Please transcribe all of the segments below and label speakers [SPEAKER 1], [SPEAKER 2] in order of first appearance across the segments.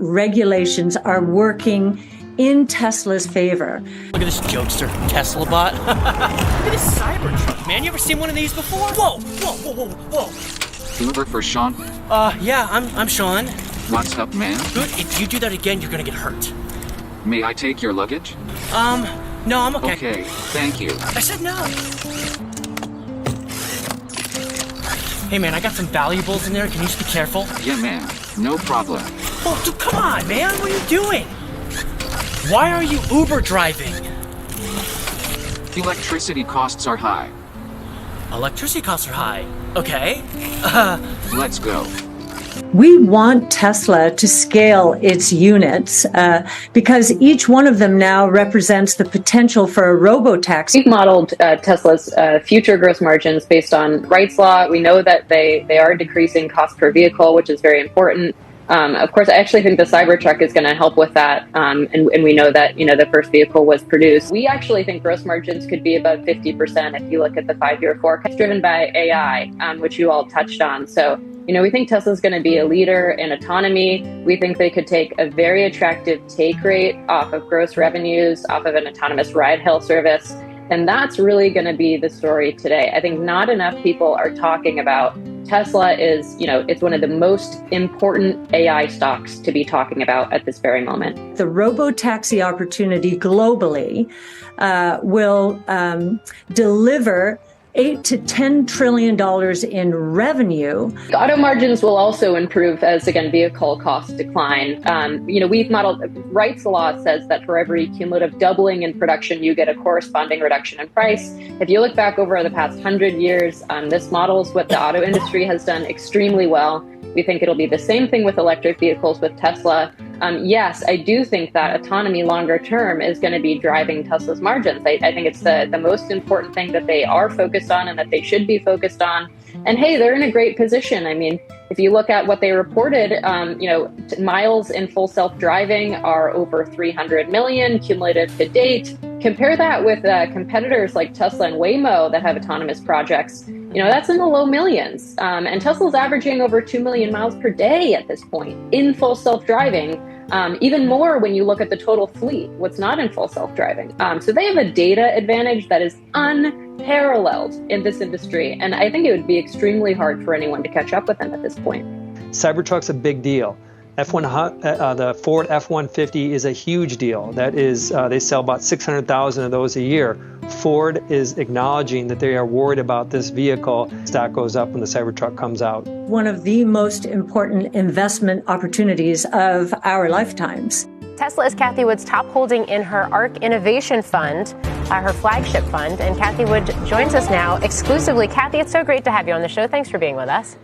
[SPEAKER 1] regulations are working in Tesla's favor.
[SPEAKER 2] Look at this jokester Tesla bot. Look at this Cybertruck, man. You ever seen one of these before? Whoa, whoa, whoa, whoa, whoa.
[SPEAKER 3] Uber for Sean?
[SPEAKER 2] Yeah, I'm Sean.
[SPEAKER 3] What's up, man?
[SPEAKER 2] Dude, if you do that again, you're gonna get hurt.
[SPEAKER 3] May I take your luggage?
[SPEAKER 2] No, I'm okay.
[SPEAKER 3] Okay, thank you.
[SPEAKER 2] I said no. Hey, man, I got some valuables in there. Can you just be careful?
[SPEAKER 3] Yeah, man. No problem.
[SPEAKER 2] Oh, dude, come on, man. What are you doing? Why are you Uber driving?
[SPEAKER 3] Electricity costs are high.
[SPEAKER 2] Electricity costs are high. Okay.
[SPEAKER 3] Let's go.
[SPEAKER 1] We want Tesla to scale its units because each one of them now represents the potential for a robo-taxi.
[SPEAKER 4] We've modeled Tesla's future gross margins based on Wright's law. We know that they are decreasing cost per vehicle, which is very important. Of course, I actually think the Cybertruck is going to help with that. And we know that, the first vehicle was produced. We actually think gross margins could be above 50% if you look at the 5-year forecast, driven by AI, which you all touched on. So, we think Tesla's going to be a leader in autonomy. We think they could take a very attractive take rate off of gross revenues, off of an autonomous ride-hail service. And that's really going to be the story today. I think not enough people are talking about Tesla is, it's one of the most important AI stocks to be talking about at this very moment.
[SPEAKER 1] The robo-taxi opportunity globally will deliver $8 to $10 trillion in revenue.
[SPEAKER 4] Auto margins will also improve as, again, vehicle costs decline. We've modeled, Wright's law says that for every cumulative doubling in production, you get a corresponding reduction in price. If you look back over the past 100 years, this models what the auto industry has done extremely well. We think it'll be the same thing with electric vehicles with Tesla. Yes, I do think that autonomy longer term is going to be driving Tesla's margins. I think it's the most important thing that they are focused on and that they should be focused on. And hey, they're in a great position. I mean, if you look at what they reported, miles in full self-driving are over 300 million cumulative to date. Compare that with competitors like Tesla and Waymo that have autonomous projects. That's in the low millions. And Tesla's averaging over 2 million miles per day at this point in full self-driving. Even more when you look at the total fleet, what's not in full self-driving. So they have a data advantage that is unparalleled in this industry. And I think it would be extremely hard for anyone to catch up with them at this point.
[SPEAKER 5] Cybertruck's a big deal. The Ford F-150 is a huge deal. That is, they sell about 600,000 of those a year. Ford is acknowledging that they are worried about this vehicle. Stock goes up when the Cybertruck comes out.
[SPEAKER 1] One of the most important investment opportunities of our lifetimes.
[SPEAKER 6] Tesla is Cathie Wood's top holding in her ARK Innovation Fund, her flagship fund. And Cathie Wood joins us now exclusively. Cathie, it's so great to have you on the show. Thanks for being with us.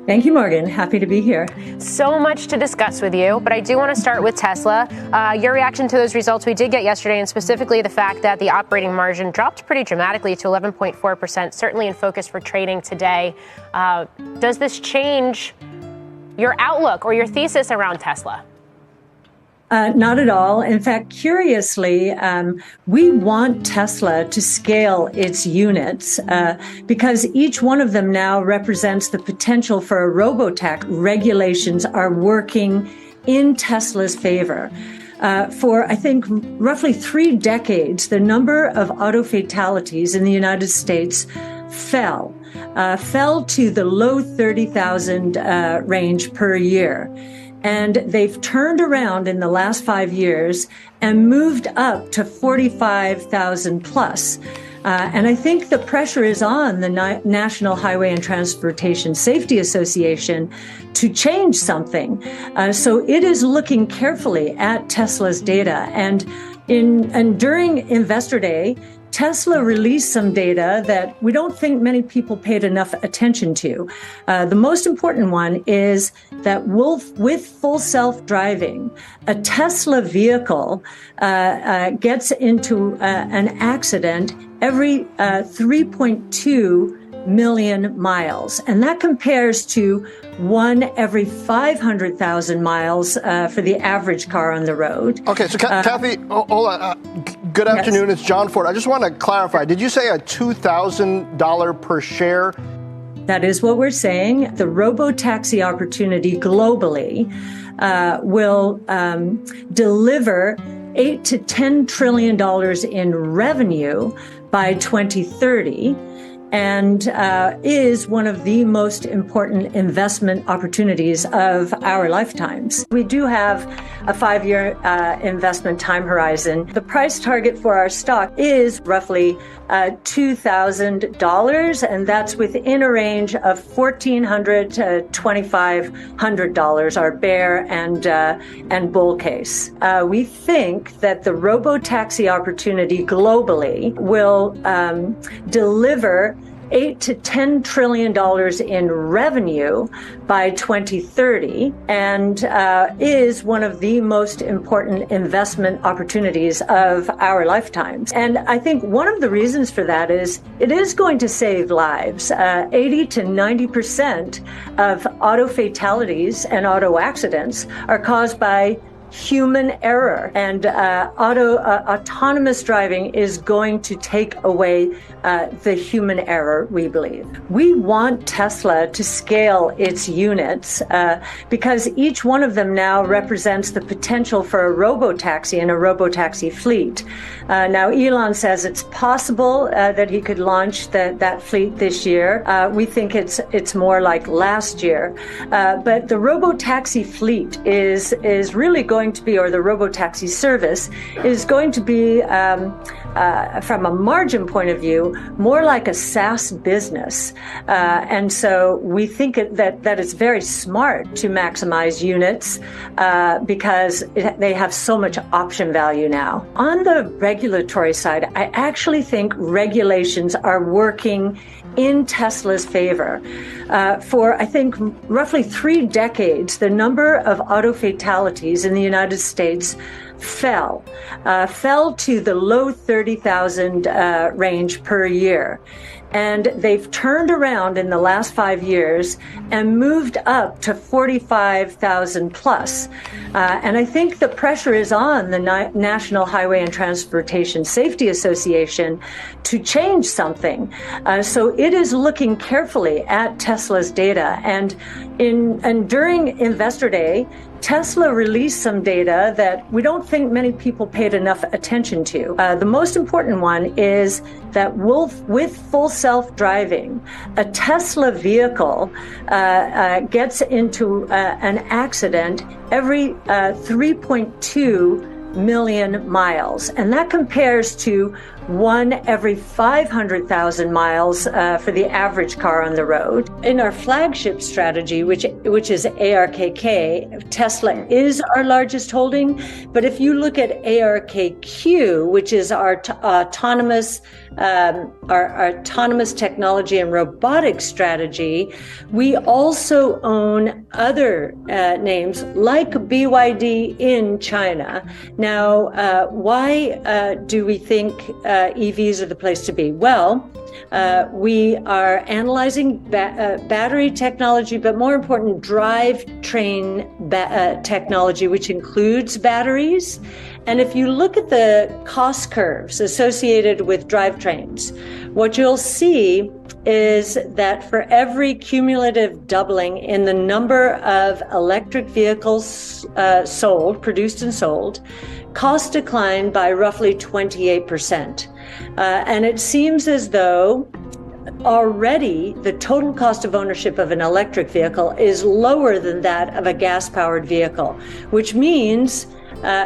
[SPEAKER 1] Thank you, Morgan. Happy to be here.
[SPEAKER 6] So much to discuss with you, but I do want to start with Tesla. Your reaction to those results we did get yesterday, and specifically the fact that the operating margin dropped pretty dramatically to 11.4%, certainly in focus for trading today. Does this change your outlook or your thesis around Tesla?
[SPEAKER 1] Not at all. In fact, curiously, we want Tesla to scale its units because each one of them now represents the potential for a robo-taxi. Regulations are working in Tesla's favor. For, I think, roughly 3 decades, the number of auto fatalities in the United States fell to the low 30,000 range per year. And they've turned around in the last 5 years and moved up to 45,000 plus. And I think the pressure is on the National Highway and Transportation Safety Association to change something. So it is looking carefully at Tesla's data. And during Investor Day, Tesla released some data that we don't think many people paid enough attention to. The most important one is that with full self-driving, a Tesla vehicle gets into an accident every 3.2 million miles. And that compares to 1 every 500,000 miles for the average car on the road.
[SPEAKER 7] Okay, so Cathie, hold on. Good afternoon, It's John Ford. I just want to clarify, did you say a $2,000 per share
[SPEAKER 1] That is what we're saying. The robo-taxi opportunity globally will deliver $8 to $10 trillion in revenue by 2030. And is one of the most important investment opportunities of our lifetimes. We do have a 5-year investment time horizon. The price target for our stock is roughly $2,000, and that's within a range of $1,400 to $2,500, our bear and bull case. We think that the robo-taxi opportunity globally will deliver $8 to $10 trillion in revenue by 2030 and is one of the most important investment opportunities of our lifetimes. And I think one of the reasons for that is it is going to save lives. 80 to 90% of auto fatalities and auto accidents are caused by human error, and autonomous driving is going to take away the human error, we believe. We want Tesla to scale its units because each one of them now represents the potential for a robo-taxi and a robo-taxi fleet. Now, Elon says it's possible that he could launch that fleet this year. We think it's more like last year. But the robo-taxi fleet is really going to be, or the robo-taxi service is going to be, from a margin point of view, more like a SaaS business. And so we think that it's very smart to maximize units because they have so much option value now. On the regulatory side, I actually think regulations are working in Tesla's favor. For, I think, roughly 3 decades, the number of auto fatalities in the United States fell to the low 30,000 range per year. And they've turned around in the last 5 years and moved up to 45,000 plus. And I think the pressure is on the National Highway and Transportation Safety Association to change something. So it is looking carefully at Tesla's data. And during Investor Day, Tesla released some data that we don't think many people paid enough attention to. The most important one is that with full self-driving, a Tesla vehicle gets into an accident every 3.2 million miles. And that compares to 1 every 500,000 miles for the average car on the road. In our flagship strategy, which is ARKK, Tesla is our largest holding. But if you look at ARKQ, which is our autonomous technology and robotics strategy, we also own other names like BYD in China. Now, why do we think EVs are the place to be? Well, we are analyzing battery technology, but more important, drivetrain technology, which includes batteries. And if you look at the cost curves associated with drivetrains, what you'll see is that for every cumulative doubling in the number of electric vehicles produced and sold, costs decline by roughly 28%. And it seems as though already the total cost of ownership of an electric vehicle is lower than that of a gas-powered vehicle, which means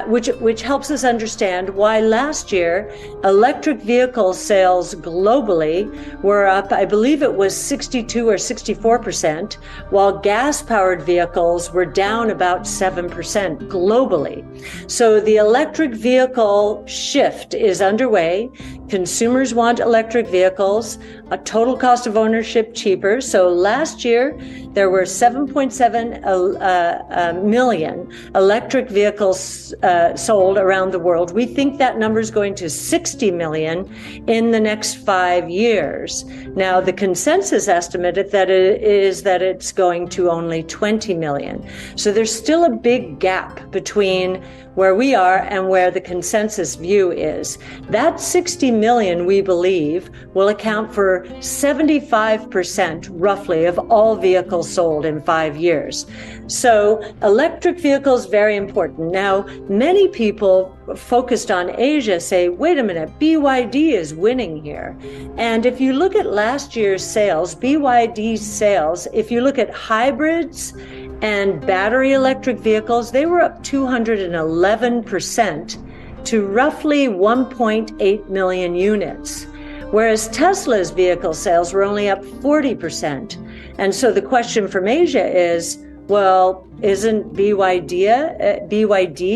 [SPEAKER 1] which helps us understand why last year electric vehicle sales globally were up, I believe it was 62 or 64%, while gas-powered vehicles were down about 7% globally. So the electric vehicle shift is underway. Consumers want electric vehicles, a total cost of ownership cheaper. So last year, there were 7.7 million electric vehicles sold around the world. We think that number is going to 60 million in the next 5 years. Now, the consensus estimate is that it's going to only 20 million. So there's still a big gap between where we are and where the consensus view is. That 60 million, we believe, will account for for 75% roughly of all vehicles sold in 5 years. So electric vehicles, very important. Now, many people focused on Asia say, wait a minute, BYD is winning here. And if you look at last year's sales, BYD's sales, if you look at hybrids and battery electric vehicles, they were up 211% to roughly 1.8 million units, whereas Tesla's vehicle sales were only up 40%. And so the question from Asia is, well, isn't BYD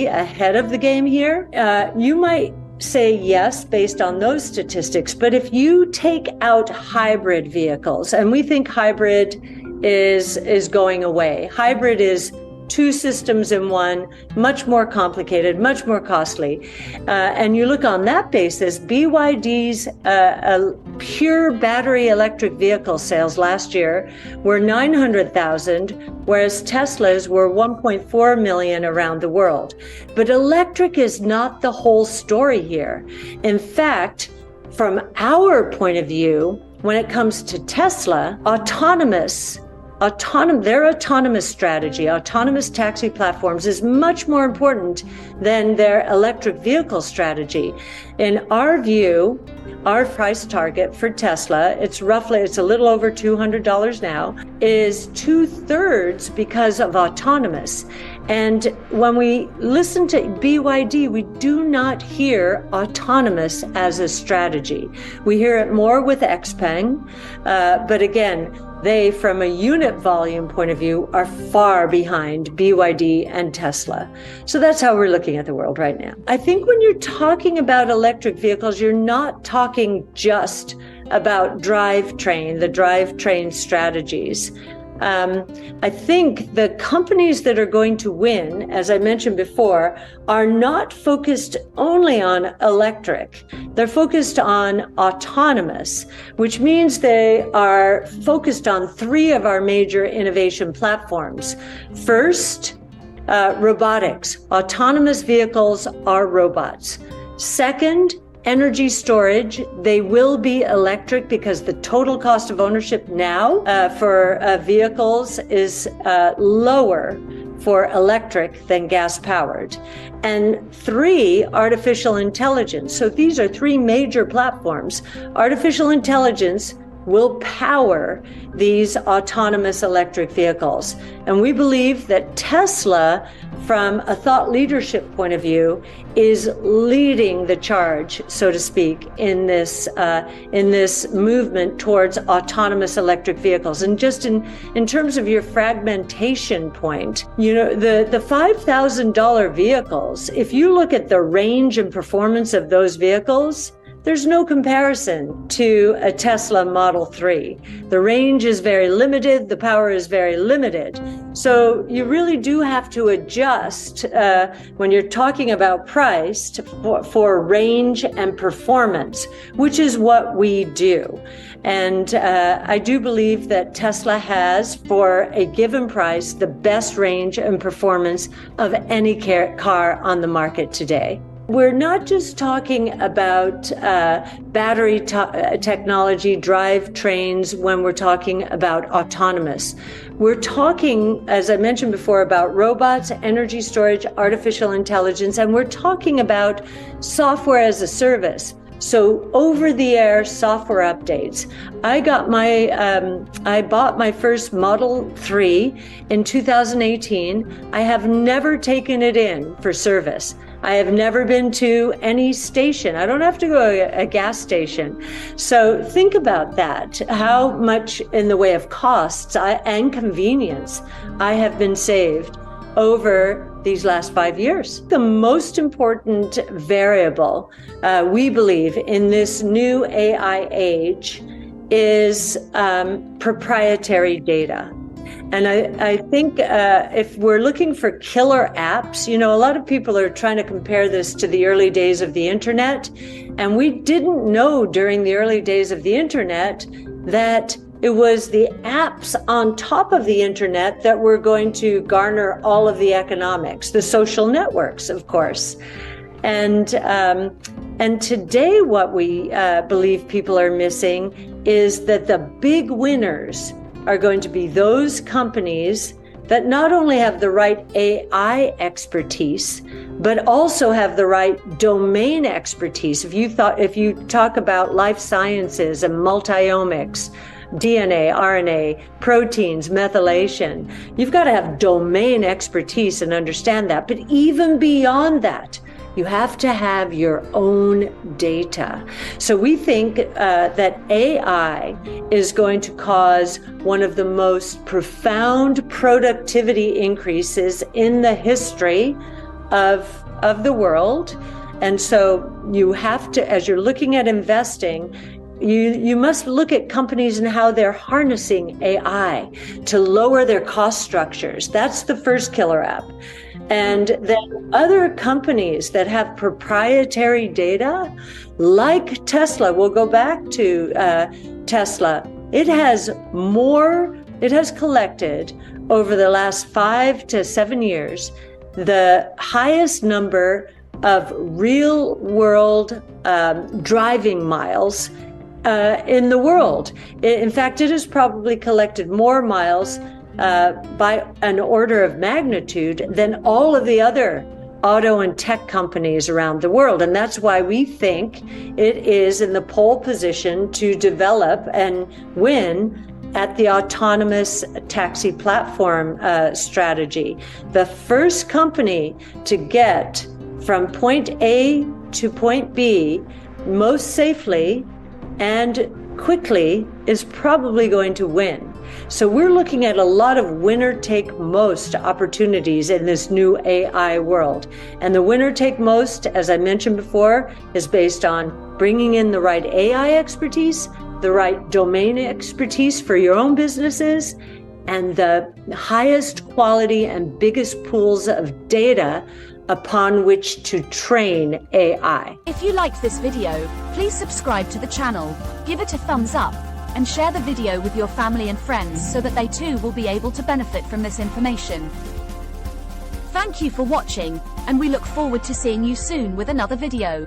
[SPEAKER 1] ahead of the game here? You might say yes, based on those statistics, but if you take out hybrid vehicles, and we think hybrid is going away. Hybrid is two systems in one, much more complicated, much more costly. And you look on that basis, BYD's pure battery electric vehicle sales last year were 900,000, whereas Tesla's were 1.4 million around the world. But electric is not the whole story here. In fact, from our point of view, when it comes to Tesla, their autonomous strategy, autonomous taxi platforms is much more important than their electric vehicle strategy. In our view, our price target for Tesla, it's a little over $200 now, is 2/3 because of autonomous. And when we listen to BYD, we do not hear autonomous as a strategy. We hear it more with XPeng, but again, they, from a unit volume point of view, are far behind BYD and Tesla. So that's how we're looking at the world right now. I think when you're talking about electric vehicles, you're not talking just about the drivetrain strategies. I think the companies that are going to win, as I mentioned before, are not focused only on electric. They're focused on autonomous, which means they are focused on three of our major innovation platforms. First, robotics. Autonomous vehicles are robots. Second, energy storage. They will be electric because the total cost of ownership now for vehicles is lower for electric than gas powered. And three, artificial intelligence. So these are three major platforms. Artificial intelligence will power these autonomous electric vehicles. And we believe that Tesla, from a thought leadership point of view, is leading the charge, so to speak, in this movement towards autonomous electric vehicles. And just in terms of your fragmentation point, the $5,000 vehicles, if you look at the range and performance of those vehicles, there's no comparison to a Tesla Model 3. The range is very limited, the power is very limited. So you really do have to adjust when you're talking about price for range and performance, which is what we do. And I do believe that Tesla has, for a given price, the best range and performance of any car on the market today. We're not just talking about battery technology, drivetrains, when we're talking about autonomous. We're talking, as I mentioned before, about robots, energy storage, artificial intelligence, and we're talking about software as a service. So over-the-air software updates. I bought my first Model 3 in 2018. I have never taken it in for service. I have never been to any station. I don't have to go to a gas station. So think about that, how much in the way of costs and convenience I have been saved over these last 5 years. The most important variable, we believe, in this new AI age is proprietary data. And I think if we're looking for killer apps, a lot of people are trying to compare this to the early days of the internet. And we didn't know during the early days of the internet that it was the apps on top of the internet that were going to garner all of the economics, the social networks, of course. And And today, what we believe people are missing is that the big winners are going to be those companies that not only have the right AI expertise, but also have the right domain expertise. If you talk about life sciences and multiomics, DNA, RNA, proteins, methylation, you've got to have domain expertise and understand that. But even beyond that, you have to have your own data. So we think that AI is going to cause one of the most profound productivity increases in the history of the world. And so you have to, as you're looking at investing, you must look at companies and how they're harnessing AI to lower their cost structures. That's the first killer app. And then other companies that have proprietary data, like Tesla, we'll go back to Tesla. It has collected over the last 5 to 7 years the highest number of real world driving miles in the world. In fact, it has probably collected more miles by an order of magnitude than all of the other auto and tech companies around the world. And that's why we think it is in the pole position to develop and win at the autonomous taxi platform strategy. The first company to get from point A to point B most safely and quickly is probably going to win. So we're looking at a lot of winner-take-most opportunities in this new AI world. And the winner-take-most, as I mentioned before, is based on bringing in the right AI expertise, the right domain expertise for your own businesses, and the highest quality and biggest pools of data upon which to train AI.
[SPEAKER 8] If you liked this video, please subscribe to the channel, give it a thumbs up, and share the video with your family and friends so that they too will be able to benefit from this information. Thank you for watching, and we look forward to seeing you soon with another video.